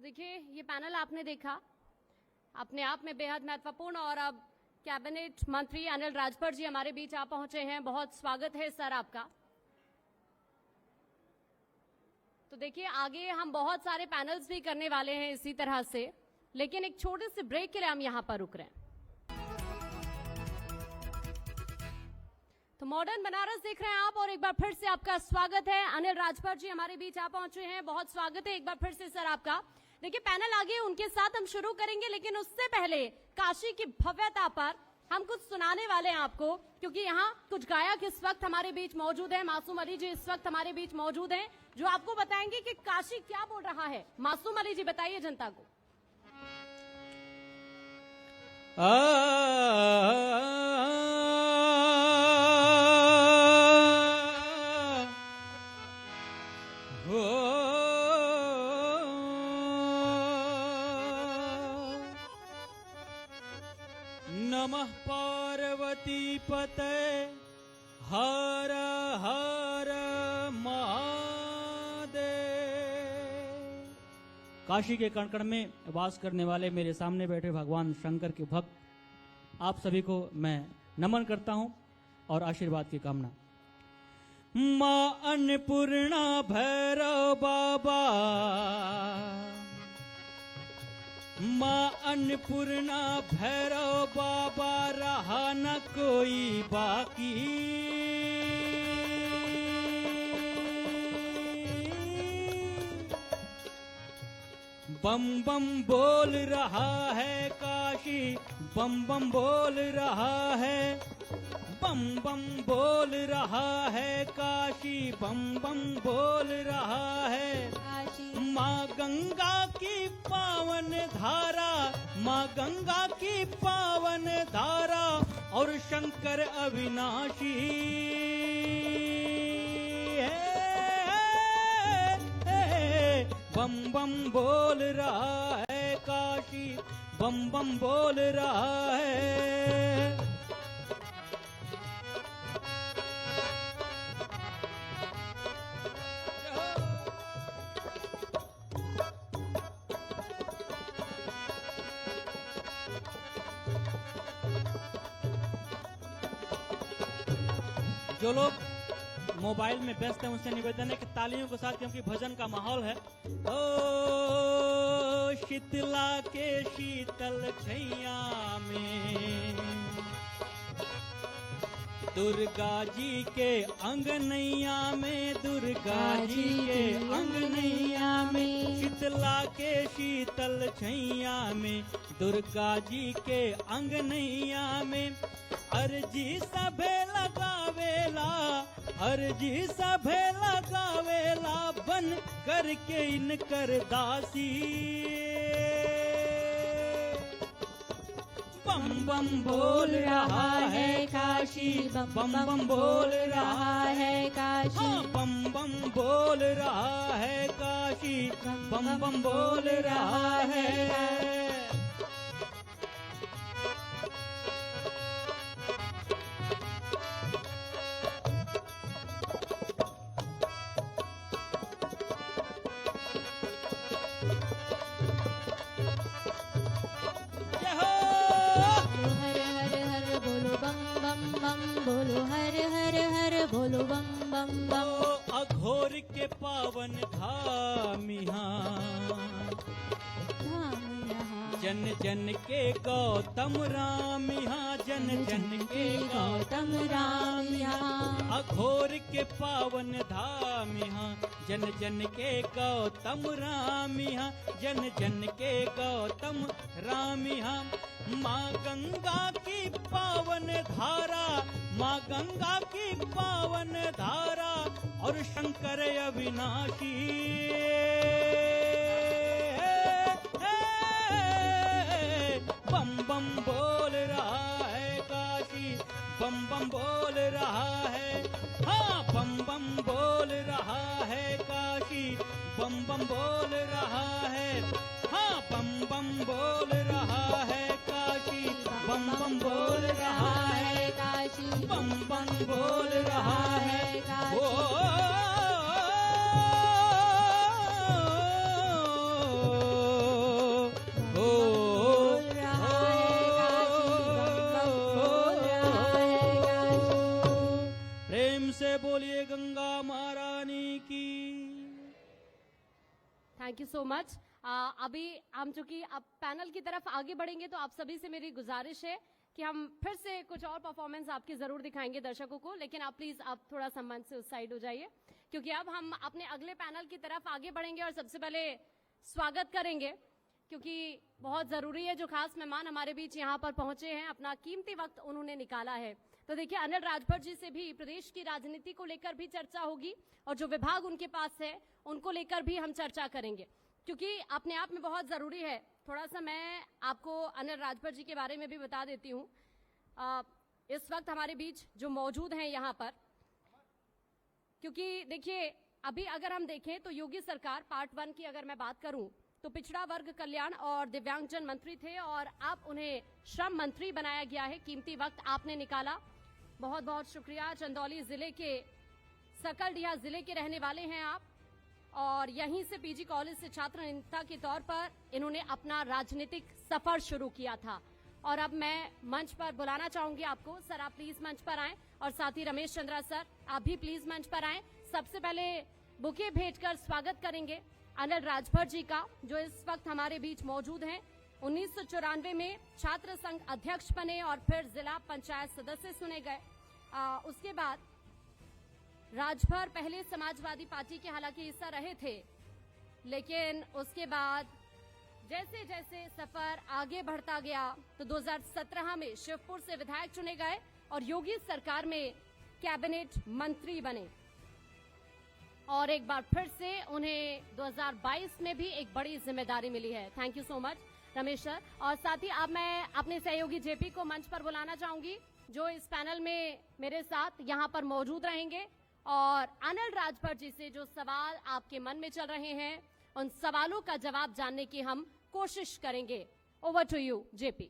तो देखिए ये पैनल आपने देखा, अपने आप में बेहद महत्वपूर्ण, और अब कैबिनेट मंत्री अनिल राजभर जी हमारे बीच आ पहुंचे हैं। बहुत स्वागत है सर आपका। तो देखिए आगे हम बहुत सारे पैनल्स भी करने वाले हैं इसी तरह से, लेकिन एक छोटे से ब्रेक के लिए हम यहां पर रुक रहे हैं। तो मॉडर्न बनारस देख रहे हैं आप, और एक बार फिर से आपका स्वागत है। अनिल राजभर जी हमारे बीच आ पहुंचे हैं, बहुत स्वागत है एक बार फिर से सर आपका। देखिए पैनल आगे उनके साथ हम शुरू करेंगे, लेकिन उससे पहले काशी की भव्यता पर हम कुछ सुनाने वाले हैं आपको, क्योंकि यहाँ कुछ गायक इस वक्त हमारे बीच मौजूद हैं। मासूम अली जी इस वक्त हमारे बीच मौजूद हैं, जो आपको बताएंगे कि काशी क्या बोल रहा है। मासूम अली जी बताइए जनता को। नमः पार्वती पते हर हर महादेव। काशी के कण कण में वास करने वाले मेरे सामने बैठे भगवान शंकर के भक्त आप सभी को मैं नमन करता हूं और आशीर्वाद की कामना। मां अन्नपूर्णा भैरव बाबा, मां अन्नपूर्णा भैरव बाबा, रहा न कोई बाकी। बम बम बोल रहा है काशी, बम बम बोल रहा है, बम बम बोल रहा है काशी, बम बम बोल रहा है। माँ गंगा की पावन धारा, माँ गंगा की पावन धारा, और शंकर अविनाशी है। बम बम बोल रहा है काशी, बम बम बोल रहा है। जो लोग मोबाइल में व्यस्त हैं उनसे निवेदन है कि तालियों के साथ, क्योंकि भजन का माहौल है। ओ शीतला के शीतल छैया में, दुर्गा जी के अंगनैया में, दुर्गा जी के अंगनैया में, शीतला के शीतल छैया में, दुर्गा जी के अंगनैया में। अर्जी सभे लगावेला, अर्जी सभे लगावेला, बन करके इनकर दासी। बम बम बोल रहा है काशी, बम बम बोल रहा है काशी, बम बम बोल रहा है काशी, बम बम बोल रहा है। बोलो हर हर हर बोलो बम बम बम। अघोर के पावन धाम यहाँ, जन जन के गौतम राम यहाँ, जन जन के गौतम राम यहाँ। अघोर के पावन धाम यहाँ, जन जन के गौतम राम यहाँ, जन जन के गौतम राम यहाँ। माँ गंगा की पावन धारा, माँ गंगा की पावन धारा, और शंकर अविनाशी। बम बम बोल रहा है काशी, बम बम बोल रहा है। हाँ बम बम बोल रहा है काशी, बम बम बोल रहा है। हाँ बम बम बोल रहा है काशी, बम बम बोल रहा है काशी, बम बम बोल रहा है Kashi. Thank you so much. अभी हम चूंकि अब पैनल की तरफ आगे बढ़ेंगे तो आप सभी से मेरी गुजारिश है कि हम फिर से कुछ और परफॉर्मेंस आपकी जरूर दिखाएंगे दर्शकों को, लेकिन आप प्लीज आप थोड़ा सम्मान से उस साइड हो जाइए, क्योंकि अब हम अपने अगले पैनल की तरफ आगे बढ़ेंगे और सबसे पहले स्वागत करेंगे, क्योंकि बहुत जरूरी है, जो खास मेहमान हमारे बीच यहाँ पर पहुंचे हैं, अपना कीमती वक्त उन्होंने निकाला है। तो देखिए, अनिल राजभर जी से भी प्रदेश की राजनीति को लेकर भी चर्चा होगी और जो विभाग उनके पास है उनको लेकर भी हम चर्चा करेंगे, क्योंकि अपने आप में बहुत जरूरी है। थोड़ा सा मैं आपको अनिल राजभर जी के बारे में भी बता देती हूँ। इस वक्त हमारे बीच जो मौजूद हैं यहाँ पर, क्योंकि देखिए अभी अगर हम देखें तो योगी सरकार पार्ट 1 की अगर मैं बात करूं तो पिछड़ा वर्ग कल्याण और दिव्यांगजन मंत्री थे और अब उन्हें श्रम मंत्री बनाया गया है। कीमती वक्त आपने निकाला, बहुत बहुत शुक्रिया। चंदौली जिले के सकलडीहा जिले के रहने वाले हैं आप और यहीं से पीजी कॉलेज से छात्र नेता के तौर पर इन्होंने अपना राजनीतिक सफर शुरू किया था। और अब मैं मंच पर बुलाना चाहूंगी आपको। सर आप प्लीज मंच पर आएं और साथ ही रमेश चंद्रा सर आप भी प्लीज मंच पर आएं। सबसे पहले बुके भेजकर स्वागत करेंगे अनिल राजभर जी का, जो इस वक्त हमारे बीच मौजूद हैं। 1994 में छात्र संघ अध्यक्ष बने और फिर जिला पंचायत सदस्य चुने गए। उसके बाद राजभर पहले समाजवादी पार्टी के हालांकि हिस्सा रहे थे, लेकिन उसके बाद जैसे जैसे सफर आगे बढ़ता गया तो 2017 में शिवपुर से विधायक चुने गए और योगी सरकार में कैबिनेट मंत्री बने और एक बार फिर से उन्हें 2022 में भी एक बड़ी जिम्मेदारी मिली है। Thank you so much Ramesh sir. और साथ ही अब मैं अपने सहयोगी जेपी को मंच पर बुलाना चाहूंगी, जो इस पैनल में मेरे साथ यहाँ पर मौजूद रहेंगे और अनिल राजभर जी से जो सवाल आपके मन में चल रहे हैं उन सवालों का जवाब जानने की हम कोशिश करेंगे। Over to you JP.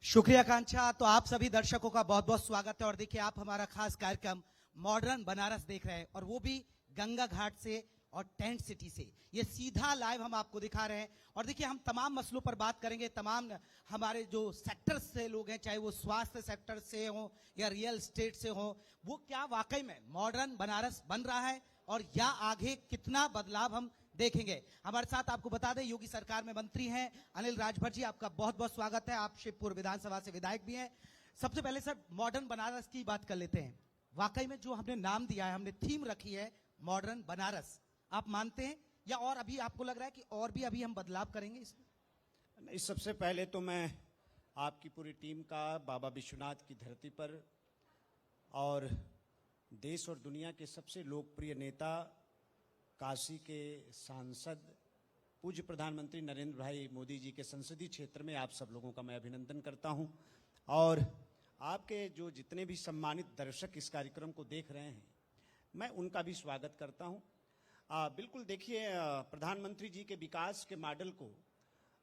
शुक्रिया कांक्षा। तो आप सभी दर्शकों का बहुत बहुत स्वागत है और देखिए आप हमारा खास कार्यक्रम मॉडर्न बनारस देख रहे हैं और वो भी गंगा घाट से और टेंट सिटी से। ये सीधा लाइव हम आपको दिखा रहे हैं और देखिए हम तमाम मसलों पर बात करेंगे। तमाम हमारे जो सेक्टर से लोग हैं, चाहे वो स्वास्थ्य सेक्टर से हो या रियल एस्टेट से हो, वो क्या वाकई में मॉडर्न बनारस बन रहा है और या आगे कितना बदलाव हम देखेंगे। हमारे साथ आपको बता दें योगी सरकार में मंत्री हैं अनिल राजभर जी, आपका बहुत बहुत स्वागत है। आप शिवपुर विधानसभा से विधायक भी हैं। सबसे पहले सर मॉडर्न बनारस की बात कर लेते हैं। वाकई में जो हमने नाम दिया है, हमने थीम रखी है मॉडर्न बनारस, आप मानते हैं या और अभी आपको लग रहा है कि और भी अभी हम बदलाव करेंगे इसमें? नहीं, सबसे पहले तो मैं आपकी पूरी टीम का बाबा विश्वनाथ की धरती पर और देश और दुनिया के सबसे लोकप्रिय नेता, काशी के सांसद, पूज्य प्रधानमंत्री नरेंद्र भाई मोदी जी के संसदीय क्षेत्र में आप सब लोगों का मैं अभिनंदन करता हूं और आपके जो जितने भी सम्मानित दर्शक इस कार्यक्रम को देख रहे हैं मैं उनका भी स्वागत करता हूं। बिल्कुल देखिए, प्रधानमंत्री जी के विकास के मॉडल को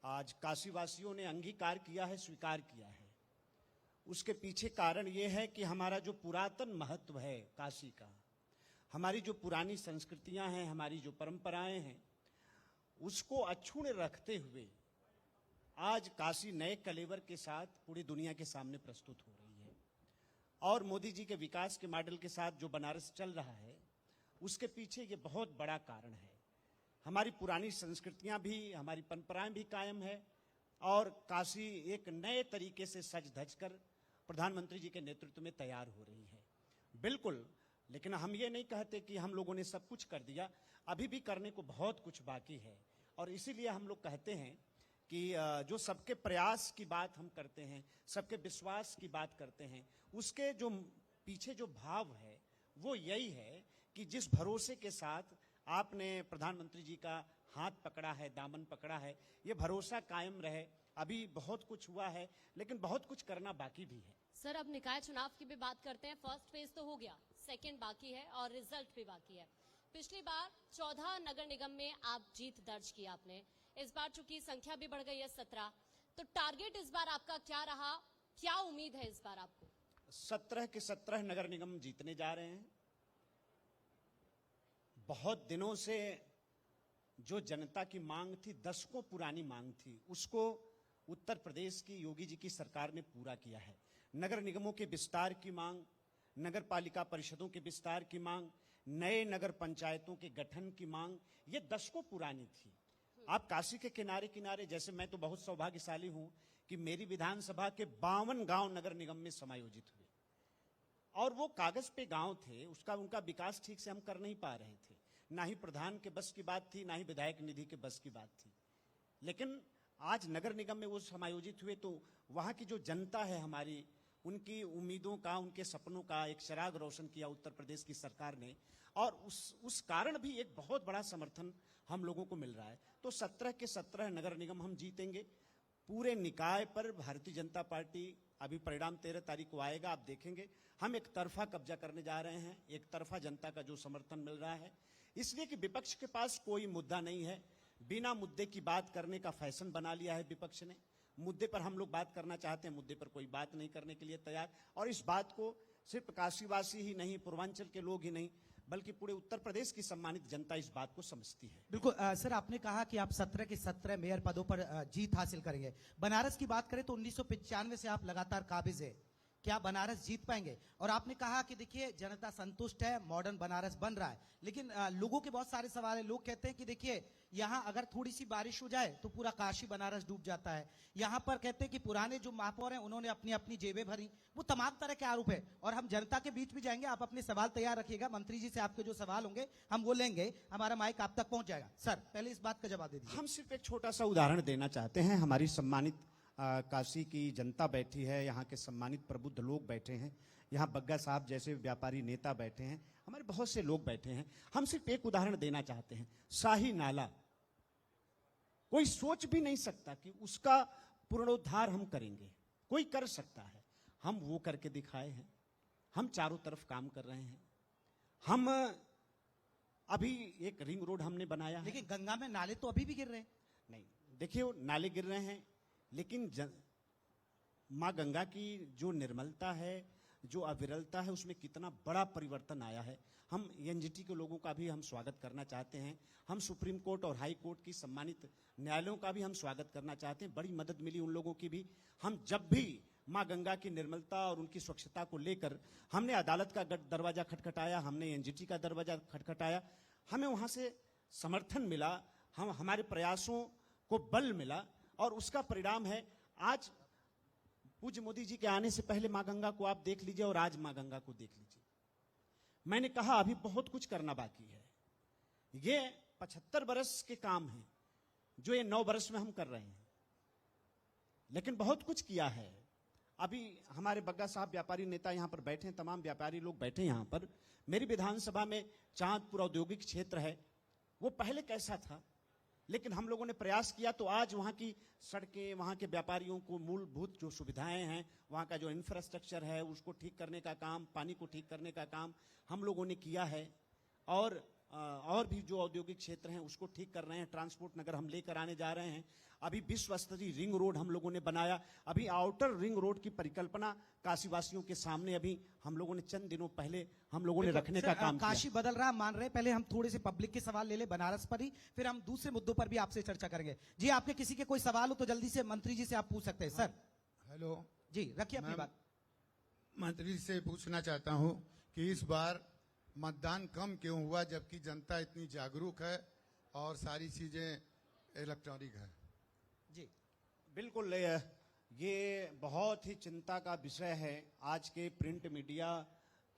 आज काशीवासियों ने अंगीकार किया है, स्वीकार किया है। उसके पीछे कारण ये है कि हमारा जो पुरातन महत्व है काशी का, हमारी जो पुरानी संस्कृतियां हैं, हमारी जो परंपराएं हैं, उसको अक्षुण्ण रखते हुए आज काशी नए कलेवर के साथ पूरी दुनिया के सामने प्रस्तुत हो रही है। और मोदी जी के विकास के मॉडल के साथ जो बनारस चल रहा है उसके पीछे ये बहुत बड़ा कारण है। हमारी पुरानी संस्कृतियां भी, हमारी परंपराएं भी कायम है और काशी एक नए तरीके से सज धज कर प्रधानमंत्री जी के नेतृत्व में तैयार हो रही है। बिल्कुल, लेकिन हम ये नहीं कहते कि हम लोगों ने सब कुछ कर दिया, अभी भी करने को बहुत कुछ बाकी है। और इसीलिए हम लोग कहते हैं कि जो सबके प्रयास की बात हम करते हैं, सबके विश्वास की बात करते हैं, उसके जो पीछे जो भाव है वो यही है कि जिस भरोसे के साथ आपने प्रधानमंत्री जी का हाथ पकड़ा है, दामन पकड़ा है, ये भरोसा कायम रहे। अभी बहुत कुछ हुआ है लेकिन बहुत कुछ करना बाकी भी है। सर अब निकाय चुनाव की भी बात करते हैं। फर्स्ट फेज तो हो गया, सेकंड बाकी है और रिजल्ट भी बाकी है। पिछली बार 14 नगर निगम में आप जीत दर्ज की आपने, इस बार चूंकि संख्या भी बढ़ गई है 17, तो टारगेट इस बार आपका क्या रहा, क्या उम्मीद है इस बार आपको? 17 के 17 नगर निगम जीतने जा रहे हैं। बहुत दिनों से जो जनता की मांग थी, दशकों पुरानी मांग थी, उसको उत्तर प्रदेश की योगी जी की सरकार ने पूरा किया है। नगर निगमों के विस्तार की मांग, नगर पालिका परिषदों के विस्तार की मांग, नए नगर पंचायतों के गठन की मांग, ये दशकों पुरानी थी। आप काशी के किनारे किनारे, जैसे मैं तो बहुत सौभाग्यशाली हूं कि मेरी विधानसभा के 52 गांव नगर निगम में समायोजित हुए, और वो कागज पे गांव थे, उनका विकास ठीक से हम कर नहीं पा रहे थे। ना ही प्रधान के बस की बात थी, ना ही विधायक निधि के बस की बात थी। लेकिन आज नगर निगम में वो समायोजित हुए तो वहां की जो जनता है हमारी, उनकी उम्मीदों का, उनके सपनों का एक चिराग रोशन किया उत्तर प्रदेश की सरकार ने, और उस कारण भी एक बहुत बड़ा समर्थन हम लोगों को मिल रहा है। तो 17 के 17 नगर निगम हम जीतेंगे। पूरे निकाय पर भारतीय जनता पार्टी, अभी परिणाम 13 तारीख को आएगा, आप देखेंगे, हम एक तरफा कब्जा करने जा रहे हैं। एक तरफा जनता का जो समर्थन मिल रहा है, इसलिए कि विपक्ष के पास कोई मुद्दा नहीं है। बिना मुद्दे की बात करने का फैशन बना लिया है विपक्ष ने। मुद्दे पर हम लोग बात करना चाहते हैं, मुद्दे पर कोई बात नहीं करने के लिए तैयार। और इस बात को सिर्फ काशीवासी ही नहीं, पूर्वांचल के लोग ही नहीं, बल्कि पूरे उत्तर प्रदेश की सम्मानित जनता इस बात को समझती है। बिल्कुल सर, आपने कहा कि आप 17 के 17 मेयर पदों पर जीत हासिल करेंगे। बनारस की बात करें तो 1995 से आप लगातार काबिज है, क्या बनारस जीत पाएंगे? और आपने कहा कि देखिए जनता संतुष्ट है, मॉडर्न बनारस बन रहा है, लेकिन लोगों के बहुत सारे सवाल है। लोग कहते हैं कि देखिए यहाँ अगर थोड़ी सी बारिश हो जाए तो पूरा काशी बनारस डूब जाता है। यहाँ पर कहते हैं कि पुराने जो महापौर हैं उन्होंने अपनी अपनी जेबें भरी, वो तमाम तरह के आरोप है। और हम जनता के बीच भी जाएंगे, आप अपने सवाल तैयार रखिएगा, मंत्री जी से आपके जो सवाल होंगे हम वो लेंगे, हमारा माइक आप तक पहुंच जाएगा। सर पहले इस बात का जवाब दे दीजिए। हम सिर्फ एक छोटा सा उदाहरण देना चाहते हैं। हमारी सम्मानित काशी की जनता बैठी है, यहाँ के सम्मानित प्रबुद्ध लोग बैठे हैं, यहाँ बग्गा साहब जैसे व्यापारी नेता बैठे हैं, हमारे बहुत से लोग बैठे हैं। हम सिर्फ एक उदाहरण देना चाहते हैं। शाही नाला, कोई सोच भी नहीं सकता कि उसका पुनरुद्धार हम करेंगे, कोई कर सकता है, हम वो करके दिखाए हैं। हम चारों तरफ काम कर रहे हैं। हम अभी एक रिंग रोड हमने बनाया है। लेकिन गंगा में नाले तो अभी भी गिर रहे हैं। नहीं, देखिए वो नाले गिर रहे हैं, लेकिन माँ गंगा की जो निर्मलता है, जो अविरलता है, उसमें कितना बड़ा परिवर्तन आया है। हम एनजीटी के लोगों का भी हम स्वागत करना चाहते हैं। हम सुप्रीम कोर्ट और हाई कोर्ट की सम्मानित न्यायालयों का भी हम स्वागत करना चाहते हैं। बड़ी मदद मिली उन लोगों की भी। हम जब भी माँ गंगा की निर्मलता और उनकी स्वच्छता को लेकर हमने अदालत का दरवाजा खटखटाया, हमने एनजीटी का दरवाजा खटखटाया, हमें वहां से समर्थन मिला, हमारे प्रयासों को बल मिला, और उसका परिणाम है आज पूज्य मोदी जी के आने से पहले मां गंगा को आप देख लीजिए और आज मां गंगा को देख लीजिए। मैंने कहा अभी बहुत कुछ करना बाकी है। ये 75 बरस के काम हैं जो ये 9 बरस में हम कर रहे हैं, लेकिन बहुत कुछ किया है। अभी हमारे बग्गा साहब व्यापारी नेता यहां पर बैठे हैं, तमाम व्यापारी लोग बैठे हैं यहां पर। मेरी विधानसभा में चांदपुर औद्योगिक क्षेत्र है, वो पहले कैसा था, लेकिन हम लोगों ने प्रयास किया तो आज वहाँ की सड़कें, वहाँ के व्यापारियों को मूलभूत जो सुविधाएं हैं, वहाँ का जो इंफ्रास्ट्रक्चर है, उसको ठीक करने का काम, पानी को ठीक करने का काम हम लोगों ने किया है। और भी जो औद्योगिक क्षेत्र हैं उसको ठीक कर रहे हैं। ट्रांसपोर्ट नगर हम लेकर आने जा रहे हैं। अभी विश्व स्तरीय रिंग रोड हम लोगों ने बनाया। अभी आउटर रिंग रोड की परिकल्पना काशीवासियों के सामने अभी हम लोगों ने चंद दिनों पहले हम लोगों ने रखने का काम किया। काशी बदल रहा मान रहे, पहले हम थोड़े से पब्लिक के सवाल ले ले बनारस पर ही, फिर हम दूसरे मुद्दों पर भी आपसे चर्चा करेंगे। जी आपके किसी के कोई सवाल हो तो जल्दी से मंत्री जी से आप पूछ सकते हैं। सर हेलो जी, रखिए अपनी बात। मंत्री से पूछना चाहता हूं कि इस बार मतदान कम क्यों हुआ, जबकि जनता इतनी जागरूक है और सारी चीजें इलेक्ट्रॉनिक है। जी बिल्कुल, ये बहुत ही चिंता का विषय है। आज के प्रिंट मीडिया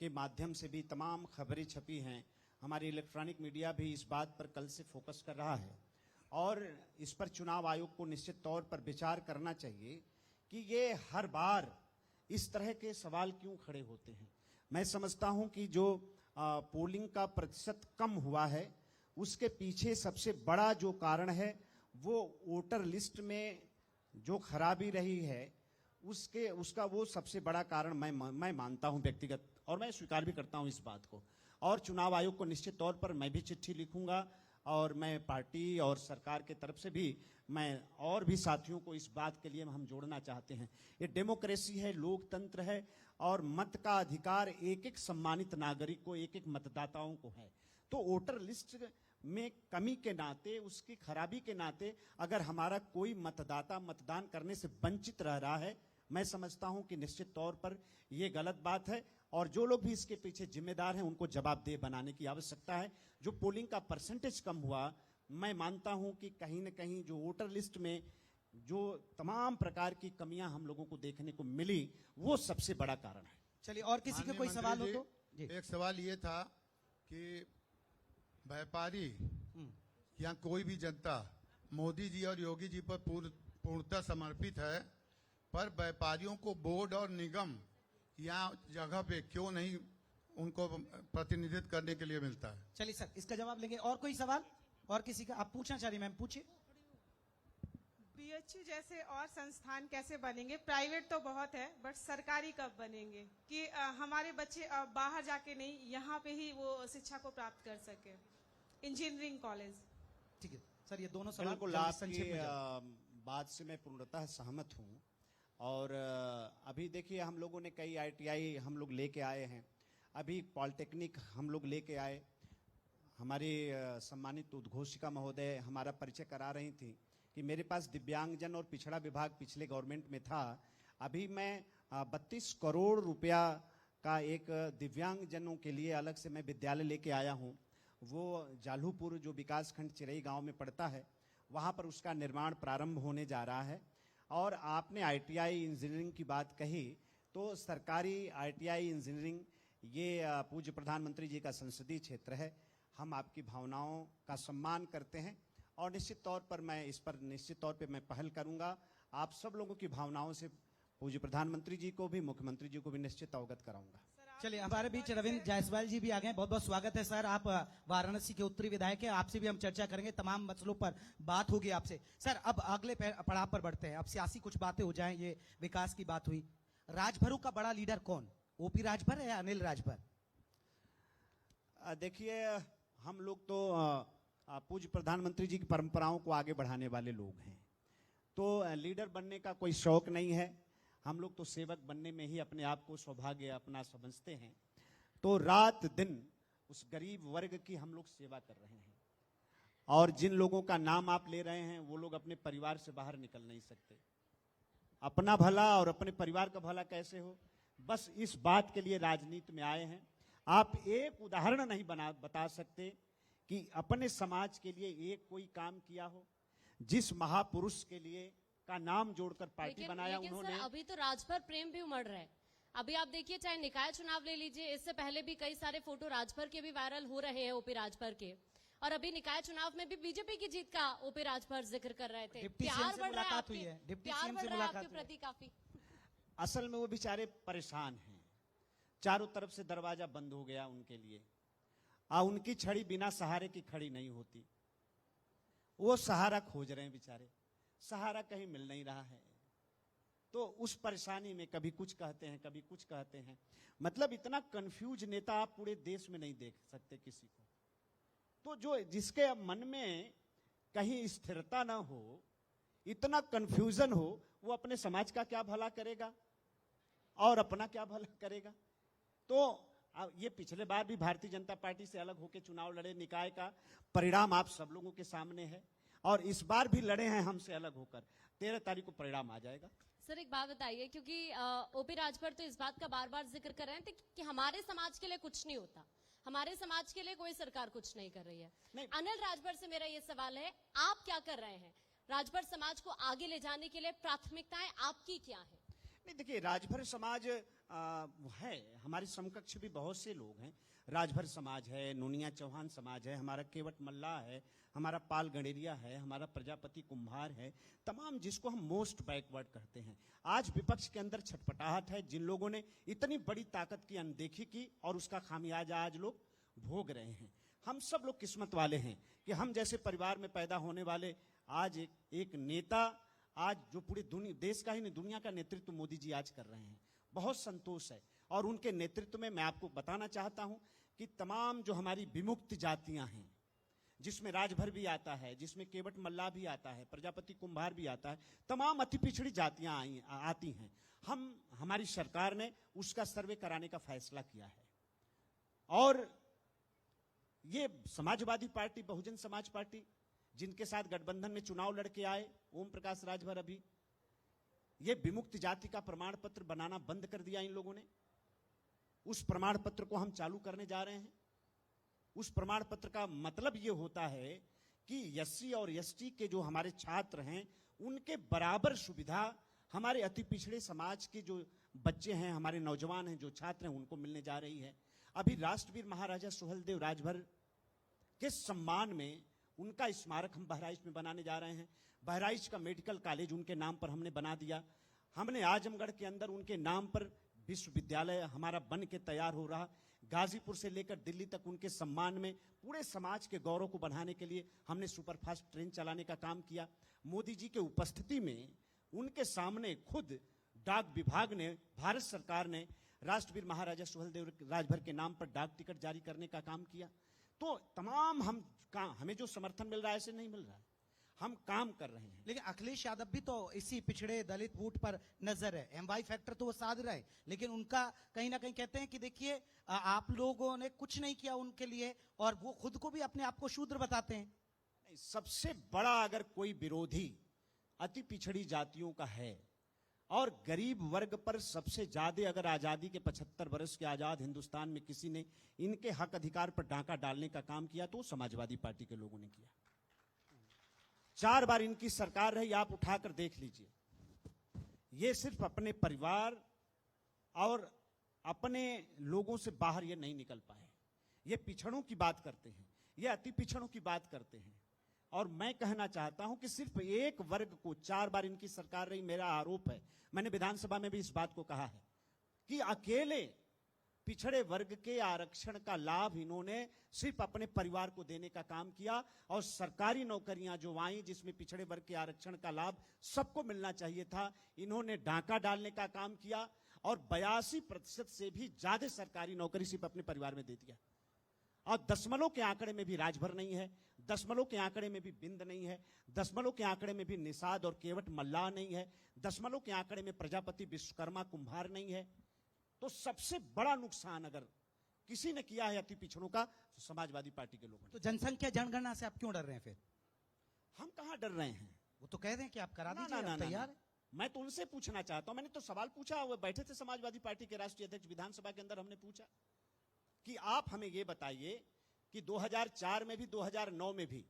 के माध्यम से भी तमाम खबरें छपी हैं। हमारी इलेक्ट्रॉनिक मीडिया भी इस बात पर कल से फोकस कर रहा है, और इस पर चुनाव आयोग को निश्चित तौर पर विचार करना चाहिए कि ये हर बार इस तरह के सवाल क्यों खड़े होते हैं। मैं समझता हूं कि जो पोलिंग का प्रतिशत कम हुआ है, उसके पीछे सबसे बड़ा जो कारण है वो वोटर लिस्ट में जो खराबी रही है, उसका वो सबसे बड़ा कारण मैं मानता हूं व्यक्तिगत, और मैं स्वीकार भी करता हूं इस बात को। और चुनाव आयोग को निश्चित तौर पर मैं भी चिट्ठी लिखूंगा, और मैं पार्टी और सरकार के तरफ से भी मैं और भी साथियों को इस बात के लिए हम जोड़ना चाहते हैं। ये डेमोक्रेसी है, लोकतंत्र है, और मत का अधिकार एक एक सम्मानित नागरिक को, एक एक मतदाताओं को है। तो वोटर लिस्ट में कमी के नाते, उसकी खराबी के नाते, अगर हमारा कोई मतदाता मतदान करने से वंचित रह रहा है, मैं समझता हूं कि निश्चित तौर पर यह गलत बात है और जो लोग भी इसके पीछे जिम्मेदार हैं उनको जवाबदेह बनाने की आवश्यकता है। जो पोलिंग का परसेंटेज कम हुआ, मैं मानता हूं कि कहीं न कहीं जो वोटर लिस्ट में जो तमाम प्रकार की कमियां हम लोगों को देखने को मिली, वो सबसे बड़ा कारण है। चलिए, और किसी का माननीय कोई सवाल हो मंत्री तो जी। एक सवाल ये था कि व्यापारी या कोई भी जनता मोदी जी और योगी जी पर पूर्णतः समर्पित है, पर व्यापारियों को बोर्ड और निगम या जगह पे क्यों नहीं उनको प्रतिनिधित्व करने के लिए मिलता है? चलिए सर, इसका जवाब लेंगे। और कोई सवाल और किसी का? आप पूछना चाह रही मैम, पूछिए। बीएचयू जैसे और संस्थान कैसे बनेंगे? प्राइवेट तो बहुत है, बट सरकारी कब बनेंगे कि हमारे बच्चे बाहर जाके नहीं, यहाँ पे ही वो शिक्षा को प्राप्त कर सके? Engineering college. ठीक है सर, ये दोनों सवाल बिल्कुल, जल्दी आपकी संक्षेप में जवाब। बात से मैं पूर्णतः सहमत हूं। और अभी देखिए, हम लोगों ने कई आईटीआई हम लोग लेके आए हैं, अभी पॉलिटेक्निक हम लोग लेके आए। हमारी सम्मानित उद्घोषिका महोदय हमारा परिचय करा रही थी कि मेरे पास दिव्यांगजन और पिछड़ा विभाग पिछले गवर्नमेंट में था। अभी मैं 32 करोड़ रुपया का एक दिव्यांगजनों के लिए अलग से मैं विद्यालय लेके आया हूं। वो जालूपुर जो विकास खंड चिरई गांव में पड़ता है, वहां पर उसका निर्माण प्रारंभ होने जा रहा है। और आपने आईटीआई इंजीनियरिंग की बात कही, तो सरकारी आईटीआई इंजीनियरिंग ये पूज्य प्रधानमंत्री जी का संसदीय क्षेत्र है। हम आपकी भावनाओं का सम्मान करते हैं और निश्चित तौर पर मैं इस पर निश्चित तौर पे मैं पहल करूंगा। आप सब लोगों की भावनाओं से पूज्य प्रधानमंत्री जी को भी, मुख्यमंत्री जी को भी निश्चित अवगत कराऊंगा। चलिए, हमारे बीच रविंद्र जायसवाल जी भी आ गए। बहुत बहुत स्वागत है सर। आप वाराणसी के उत्तरी विधायक हैं, आपसे भी हम चर्चा करेंगे, तमाम मसलों पर बात होगी आपसे। सर, अब अगले पड़ाव पर बढ़ते हैं। अब सियासी कुछ बातें हो जाएं, ये विकास की बात हुई। राजभर का बड़ा लीडर कौन? ओपी राजभर है या अनिल राजभर? देखिए, हम लोग तो पूज्य प्रधानमंत्री जी की परंपराओं को आगे बढ़ाने वाले लोग हैं, तो लीडर बनने का कोई शौक नहीं है। हम लोग तो सेवक बनने में ही अपने आप को सौभाग्य अपना समझते हैं। तो रात दिन उस गरीब वर्ग की हम लोग सेवा कर रहे हैं। और जिन लोगों का नाम आप ले रहे हैं, वो लोग अपने परिवार से बाहर निकल नहीं सकते। अपना भला और अपने परिवार का भला कैसे हो, बस इस बात के लिए राजनीति में आए हैं। आप एक उदाहरण नहीं बता सकते कि अपने समाज के लिए एक कोई काम किया हो, जिस महापुरुष के लिए का नाम जोड़कर पार्टी बनाया उन्होंने। सर, अभी तो राजभर प्रेम भी उमड़ रहा है। अभी आप देखिए, चाहे निकाय चुनाव ले लीजिए, इससे पहले भी कई सारे फोटो राजभर के भी वायरल हो रहे हैं, ओपी राजभर के। और अभी निकाय चुनाव में भी बीजेपी की जीत का ओपी राजभर जिक्र कर रहे थे। डिप्टी सीएम से मुलाकात हुई है, डिप्टी सीएम से मुलाकात आपके प्रति काफी। असल में वो बेचारे परेशान हैं, चारों तरफ से दरवाजा बंद हो गया उनके लिए। उनकी छड़ी बिना सहारे की खड़ी नहीं होती। वो सहारा खोज रहे हैं बेचारे, सहारा कहीं मिल नहीं रहा है। तो उस परेशानी में कभी कुछ कहते हैं, कभी कुछ कहते हैं। मतलब इतना कंफ्यूज नेता आप पूरे देश में नहीं देख सकते किसी को। तो जो जिसके मन में कहीं स्थिरता ना हो, इतना कंफ्यूजन हो, वो अपने समाज का क्या भला करेगा और अपना क्या भला करेगा। तो ये पिछले बार भी भारतीय जनता पार्टी से अलग होकर चुनाव लड़े, निकाय का परिणाम आप सब लोगों के सामने है। और इस बार भी लड़े हैं हमसे अलग होकर। 13 तारीख को परिणाम आ जाएगा। सर, एक बात बताइए, क्योंकि ओपी राजभर तो इस बात का बार बार जिक्र कर रहे हैं कि हमारे समाज के लिए कुछ नहीं होता, हमारे समाज के लिए कोई सरकार कुछ नहीं कर रही है। नहीं। अनिल राजभर से मेरा ये सवाल है, आप क्या कर रहे हैं? राजभर समाज को आगे ले जाने के लिए प्राथमिकताएं आपकी क्या है? नहीं, देखिए, राजभर समाज है, हमारे समकक्ष भी बहुत से लोग हैं। राजभर समाज है, नोनिया चौहान समाज है, हमारा केवट मल्ला है, हमारा पाल गणेरिया है, हमारा प्रजापति कुम्हार है, तमाम जिसको हम मोस्ट बैकवर्ड कहते हैं। आज विपक्ष के अंदर छटपटाहट है, जिन लोगों ने इतनी बड़ी ताकत की अनदेखी की और उसका खामियाजा आज लोग भोग रहे हैं। हम सब लोग किस्मत वाले हैं कि हम जैसे परिवार में पैदा होने वाले आज एक नेता, आज जो पूरे देश का ही नहीं दुनिया का नेतृत्व मोदी जी आज कर रहे हैं। बहुत संतोष है। और उनके नेतृत्व में मैं आपको बताना चाहता हूं कि तमाम जो हमारी विमुक्त जातियां हैं, जिसमें राजभर भी आता है, जिसमें केवट मल्ला भी आता है, प्रजापति कुम्हार भी आता है, तमाम अति पिछड़ी जातियां आती हैं। हमारी सरकार ने उसका सर्वे कराने का फैसला किया है। और ये समाजवादी पार्टी, बहुजन समाज पार्टी, जिनके साथ गठबंधन में चुनाव लड़के आए, ओम प्रकाश राजभर अभी ये विमुक्त जाति का प्रमाण पत्र बनाना बंद कर दिया इन लोगों ने। उस प्रमाण पत्र को हम चालू करने जा रहे हैं। उस प्रमाण पत्र का मतलब ये होता है कि एससी और एसटी के जो हमारे छात्र हैं उनके बराबर सुविधा हमारे अति पिछड़े समाज के जो बच्चे हैं, हमारे नौजवान हैं, जो छात्र हैं, उनको मिलने जा रही है। अभी राष्ट्रवीर महाराजा सुहेलदेव राजभर के सम्मान में उनका स्मारक हम बहराइच में बनाने जा रहे हैं। बहराइच का मेडिकल कॉलेज उनके नाम पर हमने बना दिया। हमने आजमगढ़ के अंदर उनके नाम पर विश्वविद्यालय हमारा बन के तैयार हो रहा। गाजीपुर से लेकर दिल्ली तक उनके सम्मान में पूरे समाज के गौरव को बढ़ाने के लिए हमने सुपरफास्ट ट्रेन चलाने का काम किया। मोदी जी के उपस्थिति में उनके सामने खुद डाक विभाग ने, भारत सरकार ने राष्ट्रवीर महाराजा सुहेलदेव राजभर के नाम पर डाक टिकट जारी करने का काम किया। तो तमाम हमें जो समर्थन मिल रहा है ऐसे नहीं मिल रहा है, हम काम कर रहे हैं। लेकिन अखिलेश यादव भी तो इसी पिछड़े दलित वोट पर नजर है। एमवाई फैक्टर तो वो साध रहे, लेकिन उनका कहीं ना कहीं कहते हैं कि देखिए आप लोगों ने कुछ नहीं किया उनके लिए, और वो खुद को भी अपने आप को शूद्र बताते हैं। सबसे बड़ा अगर कोई विरोधी अति पिछड़ी जातियों का है और गरीब वर्ग पर सबसे ज्यादा अगर आजादी के 75 वर्ष के आजाद हिंदुस्तान में किसी ने इनके हक अधिकार पर डांका डालने का काम किया तो समाजवादी पार्टी के लोगों ने किया। 4 बार इनकी सरकार रही, आप उठाकर देख लीजिए। ये सिर्फ अपने परिवार और अपने लोगों से बाहर ये नहीं निकल पाए। ये पिछड़ों की बात करते हैं, ये अति पिछड़ों की बात करते हैं। और मैं कहना चाहता हूं कि सिर्फ एक वर्ग को 4 बार इनकी सरकार रही, मेरा आरोप है, मैंने विधानसभा में भी इस बात को कहा है कि अकेले पिछड़े वर्ग के आरक्षण का लाभ इन्होंने सिर्फ अपने परिवार को देने का काम किया। और सरकारी नौकरियां जो आई जिसमें पिछड़े वर्ग के आरक्षण का लाभ सबको मिलना चाहिए था, इन्होंने डांका डालने का काम किया और 82% से भी ज्यादा सरकारी नौकरी सिर्फ अपने परिवार में दे दिया। और दशमलव के आंकड़े में भी राजभर नहीं है, दशमलव के आंकड़े में भी बिंद नहीं है, दशमलव के आंकड़े में भी निषाद और केवट मल्लाह नहीं है, दशमलव के आंकड़े में प्रजापति विश्वकर्मा कुंभार नहीं है। तो सबसे बड़ा नुकसान अगर किसी ने किया है अति पिछड़ों का तो समाजवादी पार्टी के लोगों ने। तो जनसंख्या जनगणना से आप क्यों डर रहे हैं फिर? हम कहां डर रहे हैं? वो तो कह रहे हैं कि आप करा ना, दीजिए, ना, आप ना, तैयार ना। है। मैं तो उनसे पूछना चाहता हूं, मैंने तो सवाल पूछा, वो बैठे थे समाजवादी पार्टी के राष्ट्रीय अध्यक्ष विधानसभा के अंदर, हमने पूछा कि आप हमें यह बताइए कि 2004 में भी 2009 में भी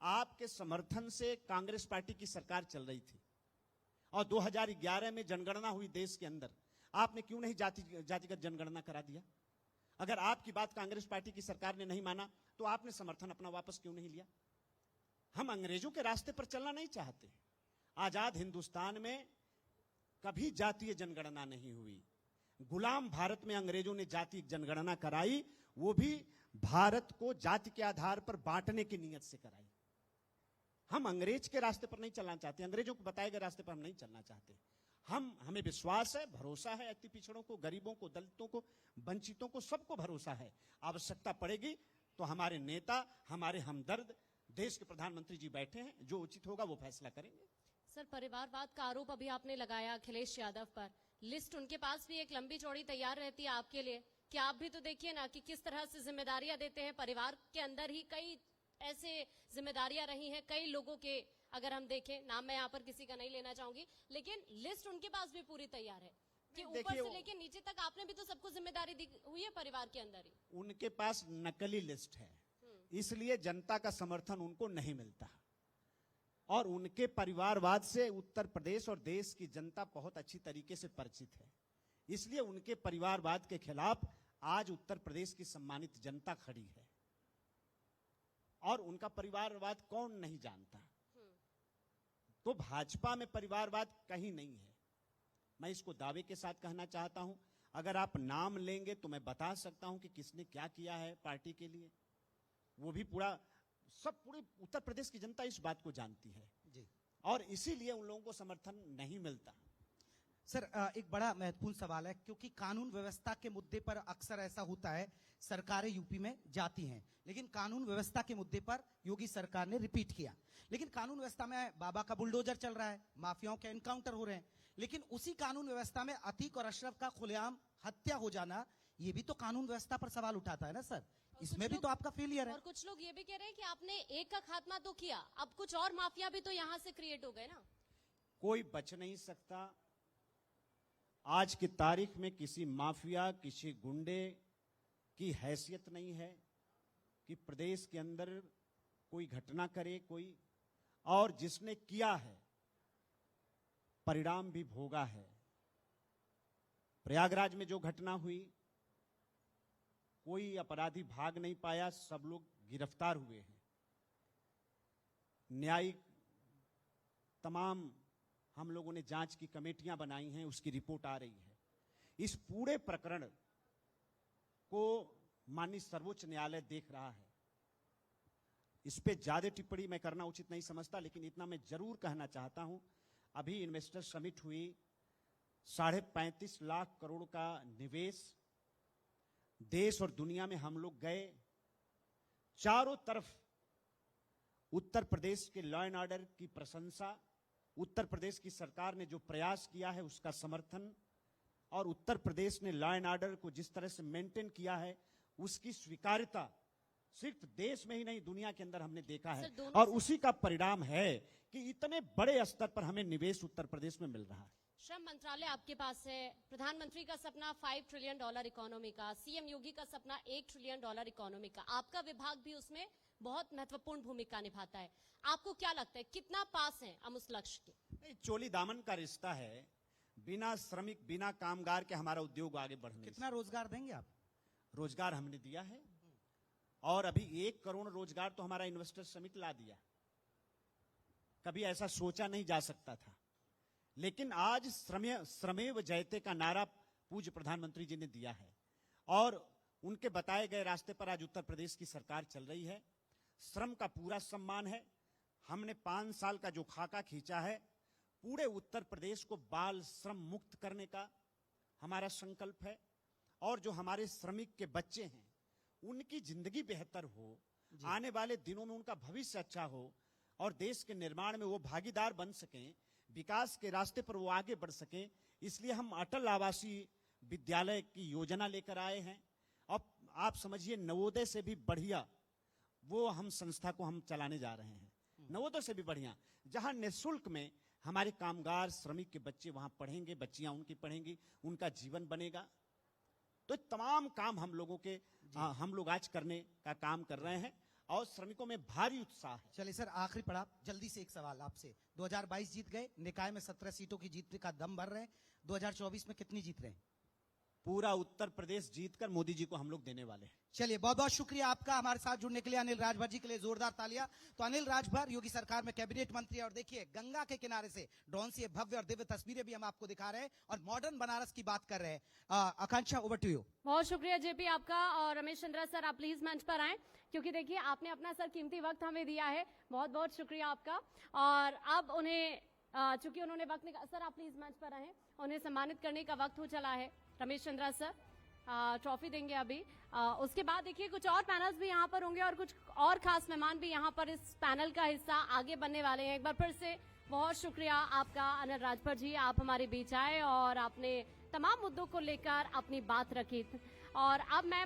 आपके समर्थन से कांग्रेस पार्टी की सरकार चल रही थी और 2011 में जनगणना हुई देश के अंदर, आपने क्यों नहीं जातिगत जनगणना करा दिया? अगर आपकी बात कांग्रेस पार्टी की सरकार ने नहीं माना तो आपने समर्थन अपना वापस क्यों नहीं लिया? हम अंग्रेजों के रास्ते पर चलना नहीं चाहते। आजाद हिंदुस्तान में कभी जातीय जनगणना नहीं हुई। गुलाम भारत में अंग्रेजों ने जातीय जनगणना कराई, वो भी भारत को जाति के आधार पर बांटने की नीयत से कराई। हम अंग्रेज के रास्ते पर नहीं चलना चाहते, अंग्रेजों को बताए गए रास्ते पर हम नहीं चलना चाहते। हमें विश्वास है, भरोसा है, अति पिछड़ों को, गरीबों को, दलितों को, वंचितों को, सबको भरोसा है। आवश्यकता पड़ेगी तो हमारे नेता, हमारे हमदर्द, देश के प्रधानमंत्री जी बैठे हैं, जो उचित होगा वो फैसला करेंगे। सर, परिवारवाद का आरोप अभी आपने लगाया अखिलेश यादव पर, लिस्ट उनके पास भी एक लंबी चौड़ी तैयार रहती है आपके लिए कि आप भी तो देखिए ना कि किस तरह से जिम्मेदारियां देते हैं। परिवार के अंदर ही कई ऐसे जिम्मेदारियां रही हैं कई लोगों के, अगर हम देखें, नाम मैं यहाँ पर किसी का नहीं लेना चाहूंगी, लेकिन लिस्ट उनके पास भी पूरी तैयार है कि ऊपर से लेके नीचे तक आपने भी तो सबको जिम्मेदारी दी हुई है परिवार के अंदर ही। उनके पास नकली लिस्ट है, इसलिए जनता का समर्थन उनको नहीं मिलता। और उनके परिवारवाद से उत्तर प्रदेश और देश की जनता बहुत अच्छी तरीके से परिचित है, इसलिए उनके परिवारवाद के खिलाफ आज उत्तर प्रदेश की सम्मानित जनता खड़ी है। और उनका परिवारवाद कौन नहीं जानता? तो भाजपा में परिवारवाद कहीं नहीं है। मैं इसको दावे के साथ कहना चाहता हूं। अगर आप नाम लेंगे तो मैं बता सकता हूं कि किसने क्या किया है पार्टी के लिए, वो भी पूरे उत्तर प्रदेश की जनता इस बात को जानती है जी। और इसीलिए उन लोगों को समर्थन नहीं मिलता। सर, एक बड़ा महत्वपूर्ण सवाल है, क्योंकि कानून व्यवस्था के मुद्दे पर अक्सर ऐसा होता है, सरकारें यूपी में जाती हैं, लेकिन कानून व्यवस्था के मुद्दे पर योगी सरकार ने रिपीट किया। लेकिन कानून व्यवस्था में बाबा का बुलडोजर चल रहा है, माफियाओं के एनकाउंटर हो रहे हैं, लेकिन उसी कानून व्यवस्था में अतीक और अशरफ का खुलेआम हत्या हो जाना, ये भी तो कानून व्यवस्था पर सवाल उठाता है ना सर? इसमें भी तो आपका फेलियर है। और कुछ लोग ये भी कह रहे हैं कि आपने एक का खात्मा तो किया, अब कुछ और माफिया भी तो यहाँ से क्रिएट हो गए ना। कोई बच नहीं सकता। आज की तारीख में किसी माफिया, किसी गुंडे की हैसियत नहीं है कि प्रदेश के अंदर कोई घटना करे कोई, और जिसने किया है परिणाम भी भोगा है। प्रयागराज में जो घटना हुई, कोई अपराधी भाग नहीं पाया, सब लोग गिरफ्तार हुए हैं। न्यायिक तमाम हम लोगों ने जांच की कमेटियां बनाई हैं, उसकी रिपोर्ट आ रही है। इस पूरे प्रकरण को माननीय सर्वोच्च न्यायालय देख रहा है। इस पे ज्यादा टिप्पणी मैं करना उचित नहीं समझता, लेकिन इतना मैं जरूर कहना चाहता हूं, अभी इन्वेस्टर समिट हुई, 35.5 लाख करोड़ का निवेश, देश और दुनिया में हम लोग गए, चारों तरफ उत्तर प्रदेश के लॉ एंड ऑर्डर की प्रशंसा, उत्तर प्रदेश की सरकार ने जो प्रयास किया है उसका समर्थन, और उत्तर प्रदेश ने लॉ एंड ऑर्डर को जिस तरह से मेंटेन किया है उसकी स्वीकार्यता सिर्फ देश में ही नहीं दुनिया के अंदर हमने देखा है। और उसी का परिणाम है कि इतने बड़े स्तर पर हमें निवेश उत्तर प्रदेश में मिल रहा है। श्रम मंत्रालय आपके पास है, प्रधानमंत्री का सपना $5 ट्रिलियन इकोनॉमी का, सीएम योगी का सपना $1 ट्रिलियन इकोनॉमी का, आपका विभाग भी उसमें बहुत महत्वपूर्ण भूमिका निभाता है। आपको क्या लगता है कितना पास है हम उस लक्ष्य के? नहीं, चोली दामन का रिश्ता है, बिना श्रमिक बिना कामगार के हमारा उद्योग आगे बढ़ने। कितना रोजगार देंगे आप? रोजगार हमने दिया है, और अभी 1 करोड़ रोजगार तो हमारा इन्वेस्टर समिट ला दिया। कभी ऐसा सोचा नहीं जा सकता था, लेकिन आज श्रमेव जयते का नारा पूज्य प्रधानमंत्री जी ने दिया है, और उनके बताए गए रास्ते पर आज उत्तर प्रदेश की सरकार चल रही है। श्रम का पूरा सम्मान है। हमने 5 साल का जो खाका खींचा है, पूरे उत्तर प्रदेश को बाल श्रम मुक्त करने का हमारा संकल्प है, और जो हमारे श्रमिक के बच्चे हैं उनकी जिंदगी बेहतर हो, आने वाले दिनों में उनका भविष्य अच्छा हो, और देश के निर्माण में वो भागीदार बन सकें, विकास के रास्ते पर वो आगे बढ़ सकें। इसलिए हम अटल आवासीय विद्यालय की योजना लेकर आए हैं, और आप समझिए नवोदय से भी बढ़िया वो हम संस्था को हम चलाने जा रहे हैं। नवोदय से भी बढ़िया, जहां निःशुल्क में हमारे कामगार श्रमिक के बच्चे वहां पढ़ेंगे, बच्चियां उनकी पढ़ेंगी, उनका जीवन बनेगा। तो तमाम काम हम लोगों के हम लोग आज करने का काम कर रहे हैं, और श्रमिकों में भारी उत्साह है। चलिए सर, आखिरी पड़ाव, जल्दी से एक सवाल आपसे। 2022 जीत गए, निकाय में 17 सीटों की जीत का दम भर रहे हैं, 2024 में कितनी जीत रहे हैं? पूरा उत्तर प्रदेश जीतकर मोदी जी को हम लोग देने वाले हैं। चलिए, बहुत बहुत शुक्रिया आपका हमारे साथ जुड़ने के लिए। अनिल राजभर जी के लिए जोरदार तालियां। तो अनिल राजभर योगी सरकार में कैबिनेट मंत्री, और देखिए गंगा के किनारे से ड्रोन से भव्य और दिव्य तस्वीरें भी हम आपको दिखा रहे हैं, और मॉडर्न बनारस की बात कर रहे हैं। आकांक्षा, ओवर टू यू। बहुत शुक्रिया जेपी आपका, और रमेश चंद्रा सर आप प्लीज मंच पर आए, क्योंकि देखिए आपने अपना सर कीमती वक्त हमें दिया है। बहुत बहुत शुक्रिया आपका। और अब उन्हें चूंकि उन्होंने वक्त निकाला, सर आप प्लीज मंच पर आए, उन्हें सम्मानित करने का वक्त हो चला है। रमेश चंद्रा सर ट्रॉफी देंगे अभी। उसके बाद देखिए कुछ और पैनल्स भी यहाँ पर होंगे, और कुछ और खास मेहमान भी यहाँ पर इस पैनल का हिस्सा आगे बनने वाले हैं। एक बार फिर से बहुत शुक्रिया आपका अनिल राजभर जी, आप हमारे बीच आए और आपने तमाम मुद्दों को लेकर अपनी बात रखी। और अब मैं